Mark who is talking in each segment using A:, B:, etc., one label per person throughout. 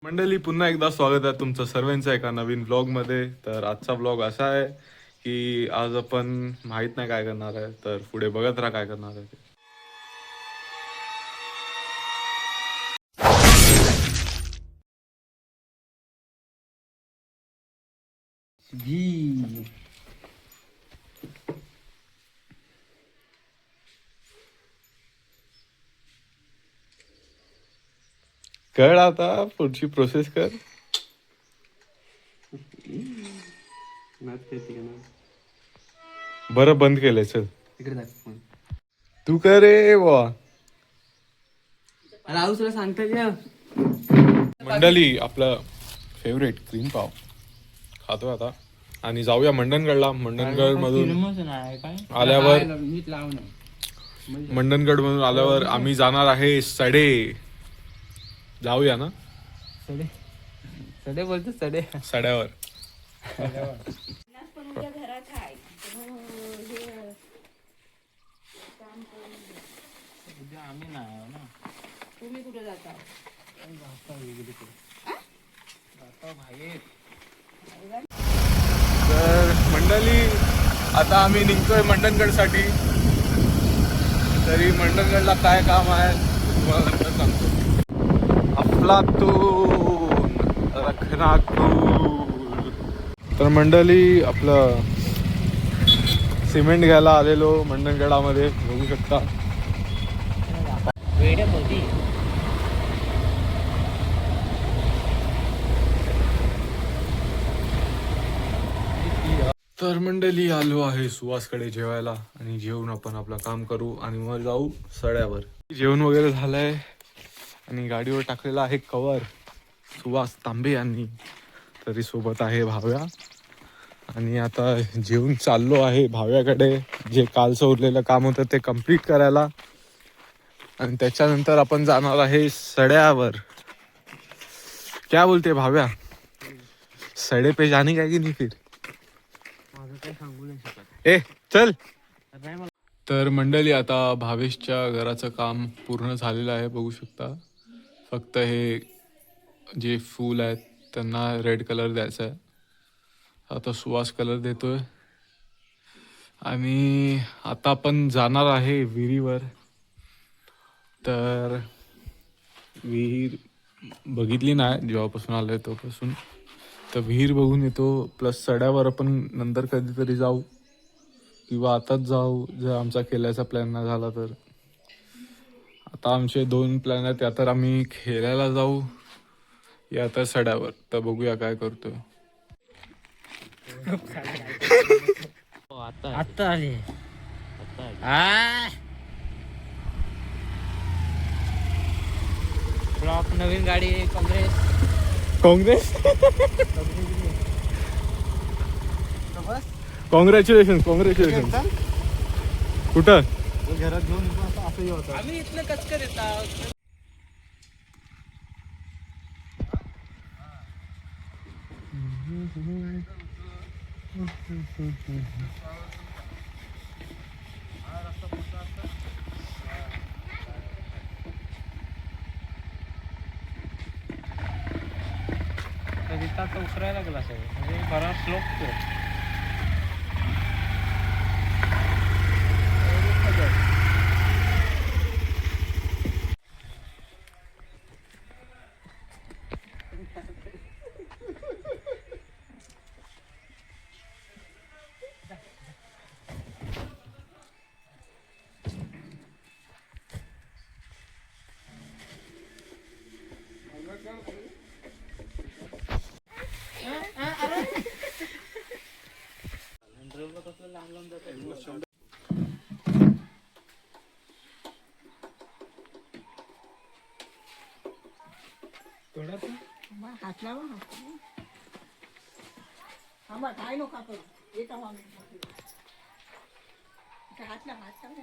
A: मंडळी पुन्हा एकदा स्वागत आहे तुमचं सर्वांचं एका नवीन व्लॉगमध्ये. तर आजचा व्लॉग असा आहे की आज आपण माहित नाही काय करणार आहे, तर पुढे बघत राहा काय करणार आहे ते. कर आता पुढची प्रोसेस कर. बरं बंद केलंय, चल तू कर रे वा.
B: राहू तुला सांगता
A: मंडळी आपलं फेवरेट क्रीम पाव खातो आता आणि जाऊया मंडणगडला. मंडणगड मधून आल्यावर आम्ही जाणार आहे सडे. जाऊया ना
B: सडे सडे बोलतो सडे
A: सड्यावर.
C: पण उद्या घरात आहे.
B: उद्या आम्ही नाही ना.
C: तुम्ही कुठे जाता?
A: तर मंडळी आता आम्ही निघतोय मंडणगड साठी. तरी मंडणगडला काय काम आहे तुम्हाला नंतर सांगतो. अफलातून रखनापूर. तर मंडळी आपलं सिमेंट घ्यायला आलेलो मंडणगडामध्ये, बघू शकता. तर मंडळी आलो आहे सुहासकडे जेवायला आणि जेवून आपण आपलं काम करू आणि मग जाऊ सड्यावर. जेवण वगैरे झालंय आणि गाडीवर टाकलेला आहे कवर सुहास तांबे यांनी. तरी सोबत आहे भाव्या आणि आता जेवून चाललो आहे भाव्याकडे. जे कालचं उरलेलं काम होतं ते कंप्लीट करायला आणि त्याच्यानंतर आपण जाणार आहे सड्यावर. क्या बोलते भाव्या, सडे पे जाने का की नाही फिर? ए चल. तर मंडळी आता भावेशच्या घराचं काम पूर्ण झालेलं आहे, बघू शकता. फक्त हे जे फूल आहेत त्यांना रेड कलर द्यायचा आहे. आता सुवास कलर देतोय आणि आता आपण जाणार आहे विहिरीवर. तर विहीर बघितली नाही जेव्हापासून आलोय तेव्हापासून. तर विहीर बघून येतो, प्लस सड्यावर आपण नंतर कधीतरी जाऊ किंवा आताच जाऊ जर आमचा खेळायचा प्लॅन नाही झाला तर. आता आमचे 2 प्लॅन आहेत, या तर आम्ही खेळायला जाऊ या तर सड्यावर. तर बघूया काय करतोय.
B: आता आले. ब्लॉक नवीन गाडी काँग्रेस
A: कॉंग्रॅच्युलेशन कुठं
B: घरात घेऊन असं होतं. आम्ही इथलं कचकर येतात. तर उतरायला लागला सगळं म्हणजे बरा स्लोप.
C: हात लावा आम्हा काय नका करू. येत हात लावा हात लावा.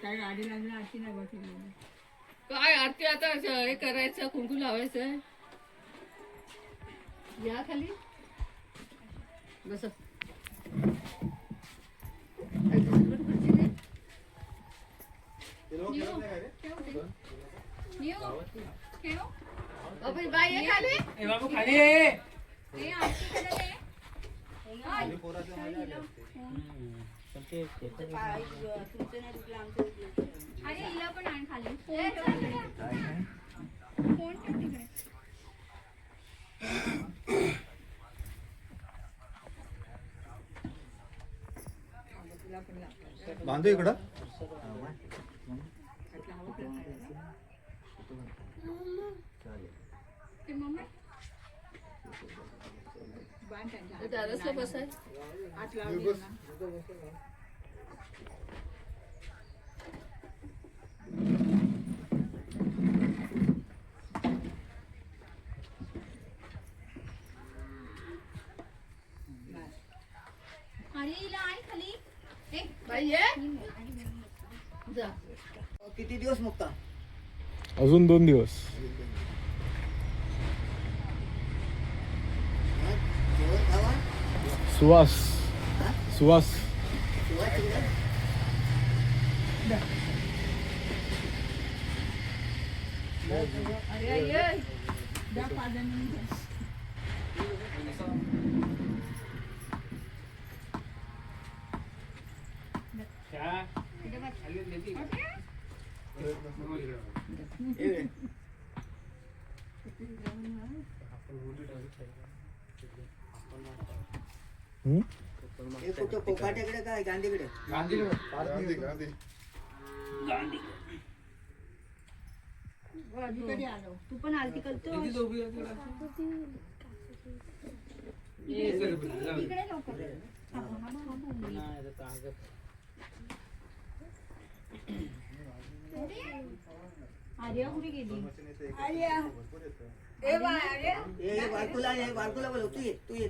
C: काय गाडी लागली आरती नाही बसली. काय आरती आता हे करायचं, कुंकू लावायचं. या खाली बस खुर्ची दे. ठेव. बाबा, बाई ये खाली.
B: ए बाबू खाली ये.
C: ए, आरती करायला ये. अरे हिला पण आण खाली. फोन ठेव तिकडे. फोन ठेव तिकडे.
A: बांधू इकडं.
C: ते मम्मी दादाच बस आहे. अरे हिला आण खाली. ए बाई ये. जा.
D: किती दिवस मुक्ता?
A: अजून 2 दिवस.
D: जेवण खावा
A: सुवास सुवास
C: अरे ये. जा पाजाने जा.
D: हे कुठं कोकाट्याकडे काय गांधीकडे?
C: कधी आलो तू पण आरती करतो. इकडे लवकर. आर्या कुठे गेली?
D: बारकुला बोलव. तू ये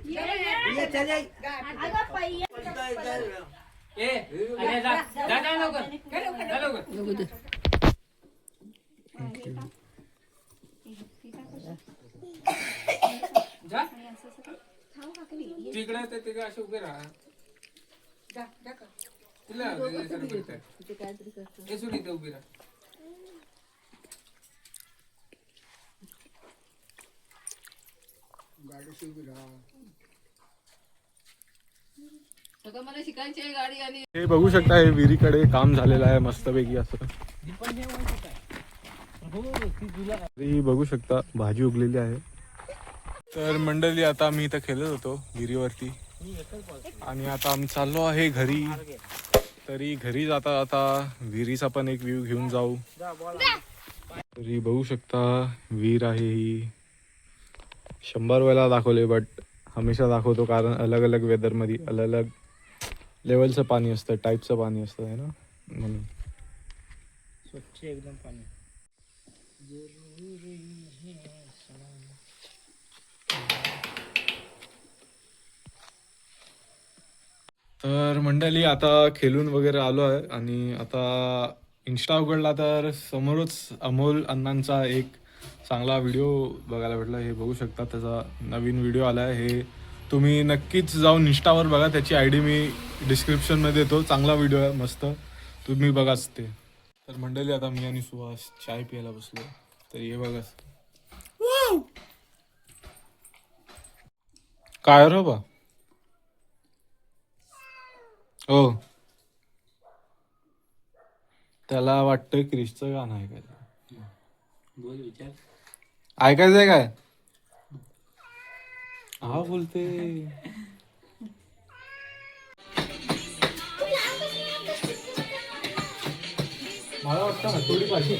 D: चल ये.
B: ए अरे जा जा जा लवकर. जा लवकर. जा तिकडे ते तिकडे असे उभे राहा. तिला हे सोड इथे उभी राहा.
C: सगळं मला शिकायची आहे गाडी. आणि
A: हे बघू शकता, हे विहिरीकडे काम झालेलं आहे मस्तपैकी असं. विहिरी बघू शकता, भाजी उगलेली आहे. तर मंडळी, आता मी इथं खेळत होतो विहिरीवरती आणि आता आम्ही चाललो आहे घरी. तरी घरी जाता आता विहिरीचा पण एक व्ह्यू घेऊन जाऊ. तरी बघू शकता, विहीर आहे ही. 100 वेळा दाखवले, बट हमेशा दाखवतो कारण अलग अलग वेदरमध्ये अलग अलग लेवलचं पाणी असतं, टाईपचं पाणी असतं आहे ना, म्हणून.
B: स्वच्छ एकदम पाणी.
A: तर मंडळी, आता खेळून वगैरे आलो आहे आणि आता इंस्टा उघडला तर समोरच अमोल अण्णांचा एक चांगला व्हिडिओ बघायला भेटला. हे बघू शकता, त्याचा नवीन व्हिडिओ आला आहे. हे तुम्ही नक्कीच जाऊन इंस्टावर बघा, त्याची ID मी डिस्क्रिप्शनमध्ये देतो. चांगला व्हिडिओ आहे, मस्त, तुम्ही बघाच ते. तर मंडळी, आता मी आणि सुहास चाय प्यायला बसलो. तर हे बघा काय रे बा. हो, त्याला वाटतं क्रिशचं गाणं ऐकायचं.
B: बोल विचार.
A: ऐकायचंय काय? हा बोलते. मला वाटतं हातोडी पाहिजे.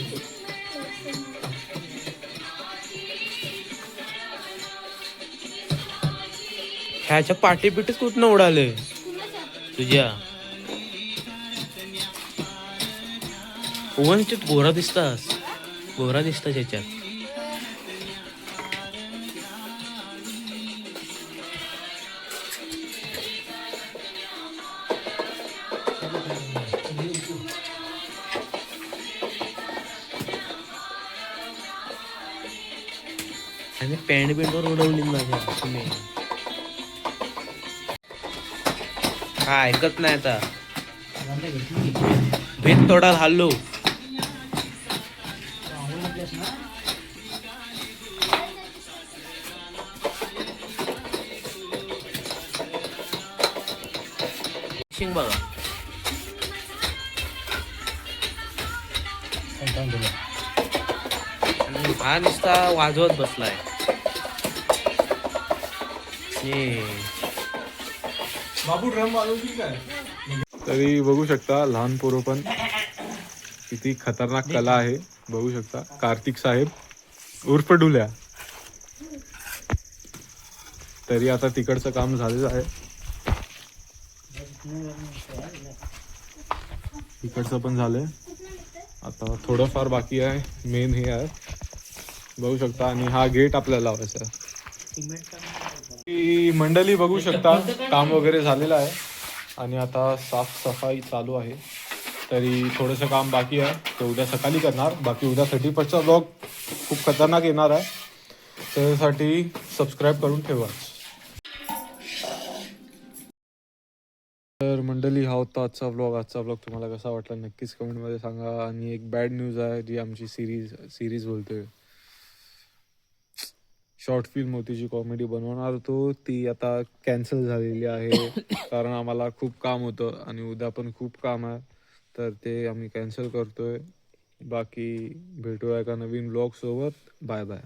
E: ह्याच्या पाठीपिठीच कुठनं उडाले तुझ्या. ओवनस्टेट गोरा दिसतास, गोरा दिसतास ह्याच्यात. आणि पॅन्ट बिंटवर उडवली माझ्या तुम्ही. हा ऐकत नाही आता. भेद तोडायला हल्लो. शिंग बघा. आणि हा नुसता वाजवत बसलाय.
A: बाबू ड्रम वाजवतील काय? तरी बघू शकता लहान पोरं पण किती खतरनाक कला आहे. बघू शकता कार्तिक साहेब उर्फ डुल्या. तरी आता तिकडचं काम झालेलं आहे. इकडचं पण झालंय. आता थोडंफार बाकी आहे. मेन हे आहे बघू शकता. आणि हा गेट आपल्याला लावायचा आहे. ही मंडळी बघू शकता काम वगैरे झालेलं आहे आणि आता साफसफाई चालू आहे. तरी थोडंसं काम बाकी आहे ते उद्या सकाळी करणार. बाकी उद्या 31चा ब्लॉग खूप खतरनाक येणार आहे. त्यासाठी सबस्क्राईब करून ठेवा. तर मंडळी हा होता आजचा ब्लॉग. आजचा ब्लॉग तुम्हाला कसा वाटला नक्कीच कमेंटमध्ये सांगा. आणि एक बॅड न्यूज आहे जी आमची सिरीज बोलते शॉर्ट फिल्म होती जी कॉमेडी बनवणार होतो ती आता कॅन्सल झालेली आहे. कारण आम्हाला खूप काम होतं आणि उद्या पण खूप काम आहे. तर ते आम्ही कॅन्सल करतोय. बाकी भेटूया एका नवीन ब्लॉग सोबत. Bye bye.